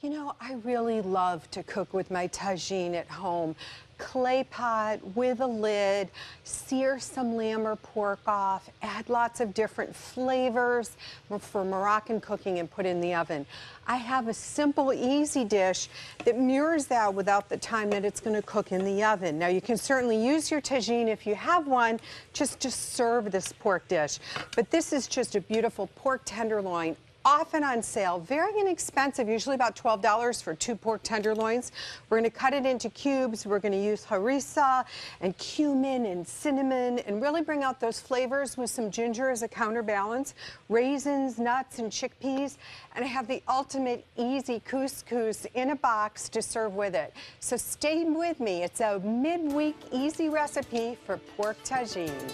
You know, I really love to cook with my tagine at home. Clay pot with a lid, sear some lamb or pork off, add lots of different flavors for Moroccan cooking and put in the oven. I have a simple, easy dish that mirrors that without the time that it's going to cook in the oven. Now, you can certainly use your tagine if you have one, just to serve this pork dish. But this is just a beautiful pork tenderloin, often on sale, very inexpensive, usually about $12 for 2 pork tenderloins. We're going to cut it into cubes. We're going to use harissa and cumin and cinnamon and really bring out those flavors with some ginger as a counterbalance, raisins, nuts, and chickpeas. And I have the ultimate easy couscous in a box to serve with it. So stay with me. It's a midweek easy recipe for pork tagine.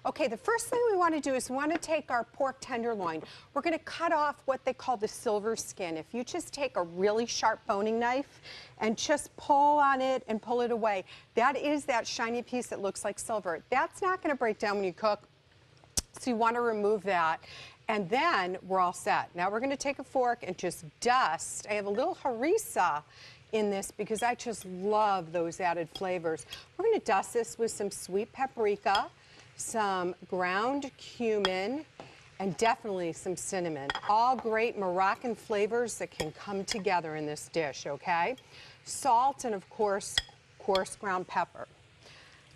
Okay, the first thing we want to do is we want to take our pork tenderloin. We're going to cut off what they call the silver skin. If you just take a really sharp boning knife and just pull on it and pull it away, that is that shiny piece that looks like silver. That's not going to break down when you cook, so you want to remove that. And then we're all set. Now we're going to take a fork and just dust. I have a little harissa in this because I just love those added flavors. We're going to dust this with some sweet paprika, some ground cumin, and definitely some cinnamon. All great Moroccan flavors that can come together in this dish, okay? Salt and, of course, coarse ground pepper.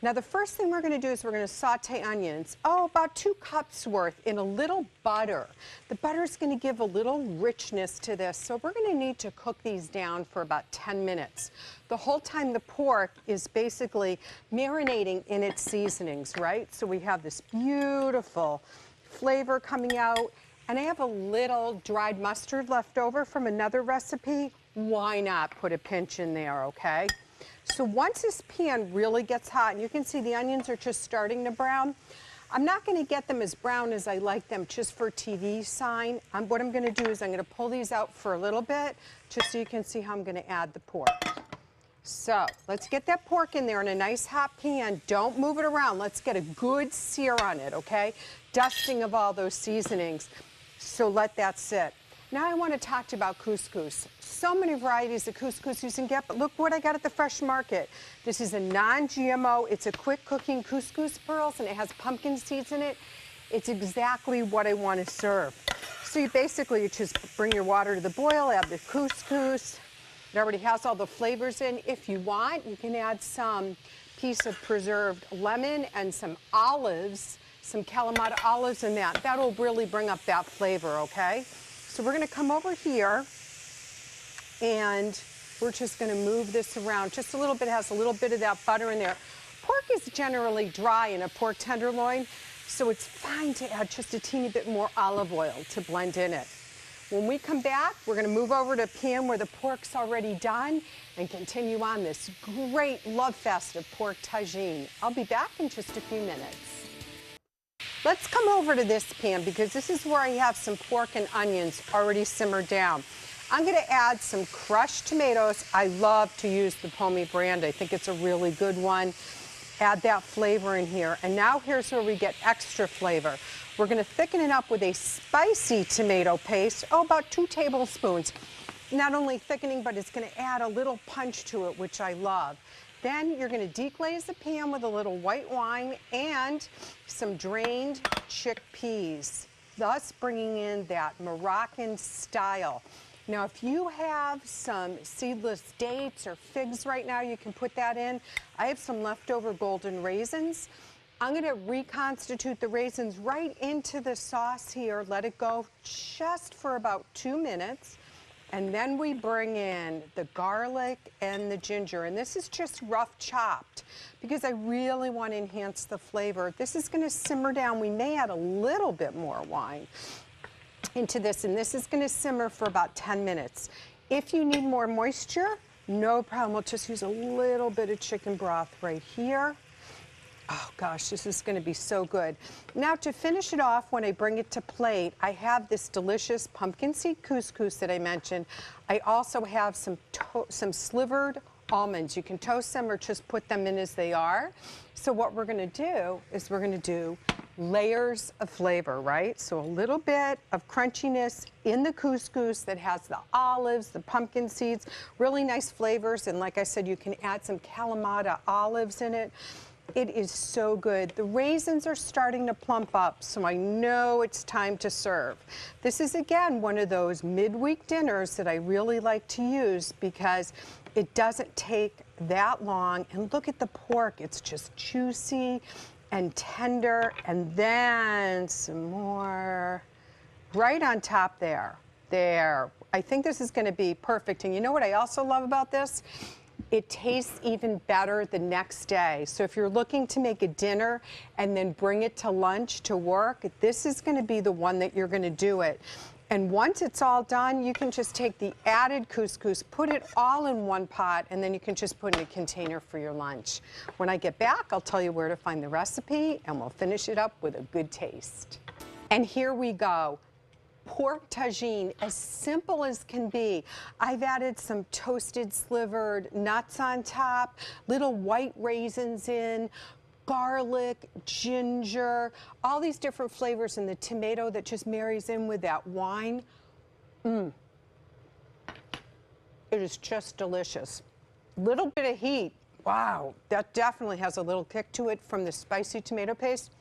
Now, the first thing we're going to do is we're going to saute onions, about 2 cups worth in a little butter. The butter is going to give a little richness to this, so we're going to need to cook these down for about 10 minutes. The whole time the pork is basically marinating in its seasonings, right? So we have this beautiful flavor coming out, and I have a little dried mustard left over from another recipe. Why not put a pinch in there, okay? So once this pan really gets hot, and you can see the onions are just starting to brown, I'm not going to get them as brown as I like them just for TV sign. What I'm going to do is I'm going to pull these out for a little bit just so you can see how I'm going to add the pork. So let's get that pork in there in a nice hot pan. Don't move it around. Let's get a good sear on it, okay? Dusting of all those seasonings. So let that sit. Now I want to talk to you about couscous. So many varieties of couscous you can get, but look what I got at the fresh market. This is a non-GMO. It's a quick cooking couscous pearls, and it has pumpkin seeds in it. It's exactly what I want to serve. So you just bring your water to the boil, add the couscous. It already has all the flavors in. If you want, you can add some piece of preserved lemon and some olives, some kalamata olives in that. That'll really bring up that flavor, okay? So we're going to come over here, and we're just going to move this around just a little bit. It has a little bit of that butter in there. Pork is generally dry in a pork tenderloin, so it's fine to add just a teeny bit more olive oil to blend in it. When we come back, we're going to move over to a pan where the pork's already done and continue on this great love fest of pork tagine. I'll be back in just a few minutes. Let's come over to this pan because this is where I have some pork and onions already simmered down. I'm going to add some crushed tomatoes. I love to use the Pomi brand. I think it's a really good one. Add that flavor in here. And now here's where we get extra flavor. We're going to thicken it up with a spicy tomato paste, about 2 tablespoons. Not only thickening, but it's going to add a little punch to it, which I love. Then you're going to deglaze the pan with a little white wine and some drained chickpeas, thus bringing in that Moroccan style. Now, if you have some seedless dates or figs right now, you can put that in. I have some leftover golden raisins. I'm going to reconstitute the raisins right into the sauce here, let it go just for about 2 minutes. And then we bring in the garlic and the ginger. And this is just rough chopped because I really want to enhance the flavor. This is going to simmer down. We may add a little bit more wine into this, and this is going to simmer for about 10 minutes. If you need more moisture, no problem. We'll just use a little bit of chicken broth right here. Oh gosh, this is going to be so good. Now to finish it off, when I bring it to plate, I have this delicious pumpkin seed couscous that I mentioned. I also have some slivered almonds. You can toast them or just put them in as they are. So what we're going to do is we're going to do layers of flavor, right? So a little bit of crunchiness in the couscous that has the olives, the pumpkin seeds, really nice flavors. And like I said, you can add some kalamata olives in it. It is so good. The raisins are starting to plump up, so I know it's time to serve. This is, again, one of those midweek dinners that I really like to use because it doesn't take that long. And look at the pork. It's just juicy and tender. And then some more right on top there. There. I think this is going to be perfect. And you know what I also love about this? It tastes even better the next day. So if you're looking to make a dinner and then bring it to lunch to work, this is going to be the one that you're going to do it. And once it's all done, you can just take the added couscous, put it all in one pot, and then you can just put it in a container for your lunch. When I get back, I'll tell you where to find the recipe, and we'll finish it up with a good taste. And here we go. Pork tagine, as simple as can be. I've added some toasted slivered nuts on top, little white raisins in, garlic, ginger, all these different flavors, and the tomato that just marries in with that wine. It is just delicious. Little bit of heat. Wow, that definitely has a little kick to it from the spicy tomato paste.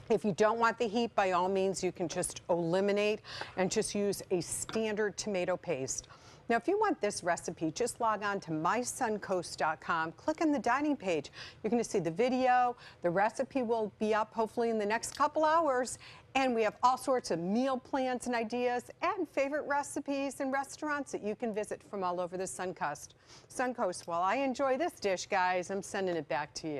If you don't want the heat, by all means, you can just eliminate and just use a standard tomato paste. Now, if you want this recipe, just log on to mysuncoast.com, click on the dining page. You're going to see the video. The recipe will be up hopefully in the next couple hours. And we have all sorts of meal plans and ideas and favorite recipes and restaurants that you can visit from all over the Suncoast. While I enjoy this dish, guys, I'm sending it back to you.